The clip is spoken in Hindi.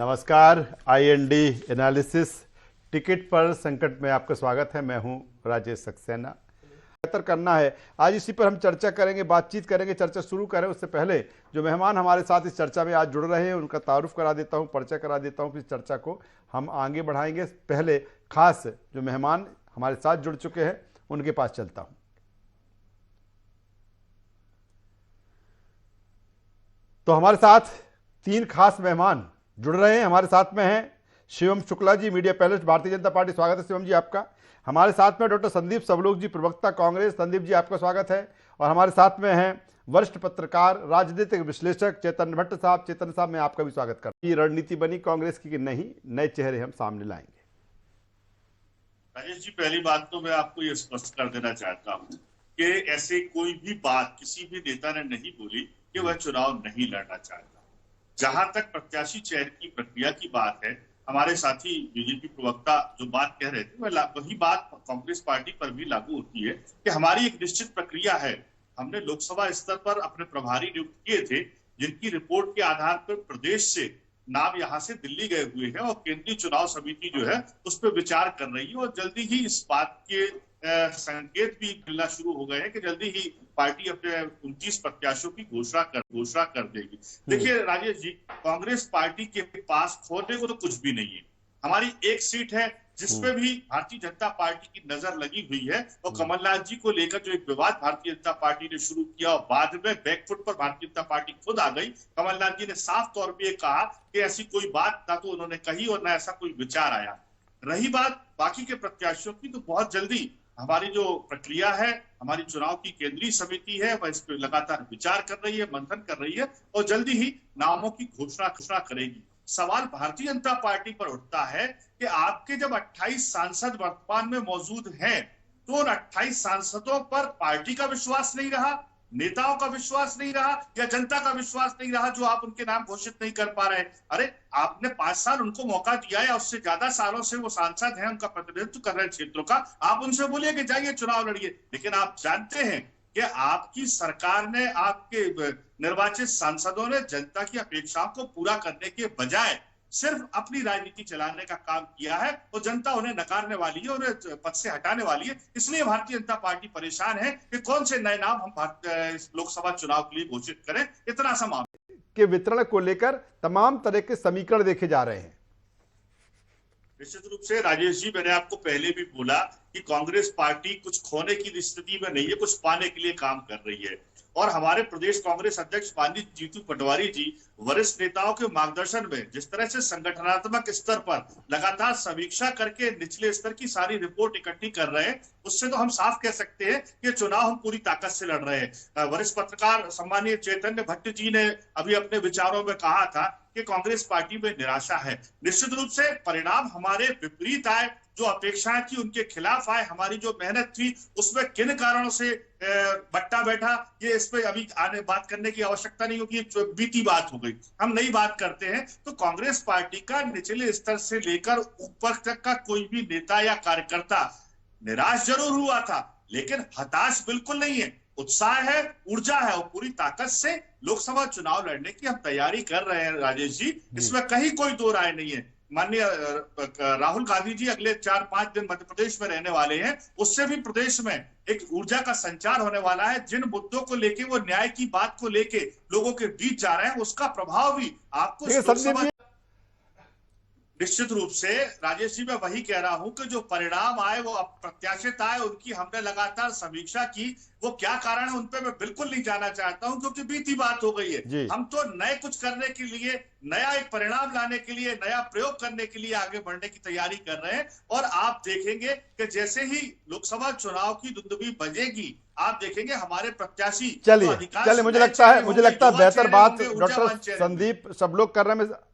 नमस्कार। IND एनालिसिस टिकट पर संकट में आपका स्वागत है। मैं हूं राजेश सक्सेना। बेहतर करना है, आज इसी पर हम चर्चा करेंगे, बातचीत करेंगे। चर्चा शुरू करें उससे पहले जो मेहमान हमारे साथ इस चर्चा में आज जुड़ रहे हैं उनका तारुफ करा देता हूं, परिचय करा देता हूं, फिर चर्चा को हम आगे बढ़ाएंगे। पहले खास जो मेहमान हमारे साथ जुड़ चुके हैं उनके पास चलता हूं। तो हमारे साथ तीन खास मेहमान जुड़ रहे हैं। हमारे साथ में हैं Shivam Shukla ji, media panelist, Bharatiya Janata party. स्वागत है शिवम जी आपका। हमारे साथ में डॉक्टर संदीप सबलोक जी, प्रवक्ता कांग्रेस। संदीप जी आपका स्वागत है। और हमारे साथ में हैं वरिष्ठ पत्रकार, राजनीतिक विश्लेषक चेतन भट्ट साहब। चेतन साहब, मैं आपका भी स्वागत करता हूं। ये रणनीति बनी कांग्रेस की कि नहीं, नए चेहरे हम सामने लाएंगे? राजेश जी, पहली बात तो मैं आपको ये स्पष्ट कर देना चाहता हूँ कि ऐसे कोई भी बात किसी भी नेता ने नहीं बोली कि वह चुनाव नहीं लड़ना चाहता। जहां तक प्रत्याशी चयन की प्रक्रिया की बात है, हमारे साथी बीजेपी प्रवक्ता जो बात कह रहे थे वही बात कांग्रेस पार्टी पर भी लागू होती है कि हमारी एक निश्चित प्रक्रिया है। हमने लोकसभा स्तर पर अपने प्रभारी नियुक्त किए थे, जिनकी रिपोर्ट के आधार पर प्रदेश से नाम यहाँ से दिल्ली गए हुए हैं और केंद्रीय चुनाव समिति जो है उस पर विचार कर रही है। और जल्दी ही इस बात के संकेत भी मिलना शुरू हो गए हैं कि जल्दी ही पार्टी अपने 29 प्रत्याशियों की घोषणा कर देगी। देखिए राजेश जी, कांग्रेस पार्टी के पास खोने को तो कुछ भी नहीं है। हमारी एक सीट है जिसपे भी भारतीय जनता पार्टी की नजर लगी हुई है। और कमलनाथ जी को लेकर जो एक विवाद भारतीय जनता पार्टी ने शुरू किया और बाद में बैकफुट पर भारतीय जनता पार्टी खुद आ गई। कमलनाथ जी ने साफ तौर पर कहा कि ऐसी कोई बात ना तो उन्होंने कही और ना ऐसा कोई विचार आया। रही बात बाकी के प्रत्याशियों की, तो बहुत जल्दी हमारी जो प्रक्रिया है, हमारी चुनाव की केंद्रीय समिति है, वह इस पर लगातार विचार कर रही है, मंथन कर रही है और जल्दी ही नामों की घोषणा करेगी। सवाल भारतीय जनता पार्टी पर उठता है कि आपके जब 28 सांसद वर्तमान में मौजूद हैं, तो उन 28 सांसदों पर पार्टी का विश्वास नहीं रहा, नेताओं का विश्वास नहीं रहा या जनता का विश्वास नहीं रहा, जो आप उनके नाम घोषित नहीं कर पा रहे। अरे आपने 5 साल उनको मौका दिया है, उससे ज्यादा सालों से वो सांसद हैं, उनका प्रतिनिधित्व कर रहे हैं क्षेत्रों का। आप उनसे बोलिए कि जाइए चुनाव लड़िए। लेकिन आप जानते हैं कि आपकी सरकार ने, आपके निर्वाचित सांसदों ने जनता की अपेक्षाओं को पूरा करने के बजाय सिर्फ अपनी राजनीति चलाने का काम किया है और जनता उन्हें नकारने वाली है, उन्हें पद से हटाने वाली है। इसलिए भारतीय जनता पार्टी परेशान है कि कौन से नए नाम हम लोकसभा चुनाव के लिए घोषित करें। इतना सा मामला के वितरण को लेकर तमाम तरह के समीकरण देखे जा रहे हैं। निश्चित रूप से राजेश जी, मैंने आपको पहले भी बोला कि कांग्रेस पार्टी कुछ खोने की स्थिति में नहीं है, कुछ पाने के लिए काम कर रही है। और हमारे प्रदेश कांग्रेस अध्यक्ष माननीय जीतू पटवारी जी वरिष्ठ नेताओं के मार्गदर्शन में जिस तरह से संगठनात्मक स्तर पर लगातार समीक्षा करके निचले स्तर की सारी रिपोर्ट इकट्ठी कर रहे हैं, उससे तो हम साफ कह सकते हैं कि चुनाव हम पूरी ताकत से लड़ रहे हैं। वरिष्ठ पत्रकार सम्मानीय चेतन भट्ट जी ने अभी अपने विचारों में कहा था कि कांग्रेस पार्टी में निराशा है। निश्चित रूप से परिणाम हमारे विपरीत आए, जो अपेक्षाएं थी उनके खिलाफ आए। हमारी जो मेहनत थी उसमें किन कारणों से बट्टा बैठा, ये इस पे अभी आने बात करने की आवश्यकता नहीं होगी, बीती बात हो गई, हम नई बात करते हैं। तो कांग्रेस पार्टी का निचले स्तर से लेकर ऊपर तक का कोई भी नेता या कार्यकर्ता निराश जरूर हुआ था, लेकिन हताश बिल्कुल नहीं है। उत्साह है, ऊर्जा है और पूरी ताकत से लोकसभा चुनाव लड़ने की हम तैयारी कर रहे हैं राजेश जी, इसमें कहीं कोई दो राय नहीं है। माननीय राहुल गांधी जी अगले 4-5 दिन मध्य प्रदेश में रहने वाले हैं, उससे भी प्रदेश में एक ऊर्जा का संचार होने वाला है। जिन मुद्दों को लेके वो न्याय की बात को लेके लोगों के बीच जा रहे हैं, उसका प्रभाव भी आपको निश्चित रूप से राजेश जी, मैं वही कह रहा हूं कि जो परिणाम आए वो अप्रत्याशित आए, उनकी हमने लगातार समीक्षा की। वो क्या कारण है उन पे मैं बिल्कुल नहीं जाना चाहता हूं, क्योंकि बीती बात हो गई है। हम तो नए कुछ करने के लिए, नया एक परिणाम लाने के लिए, नया प्रयोग करने के लिए आगे बढ़ने की तैयारी कर रहे हैं। और आप देखेंगे कि जैसे ही लोकसभा चुनाव की दुंदुभी बजेगी, आप देखेंगे हमारे प्रत्याशी चलिए मुझे लगता है बेहतर बात डॉक्टर संदीप सब लोग कर रहे हैं।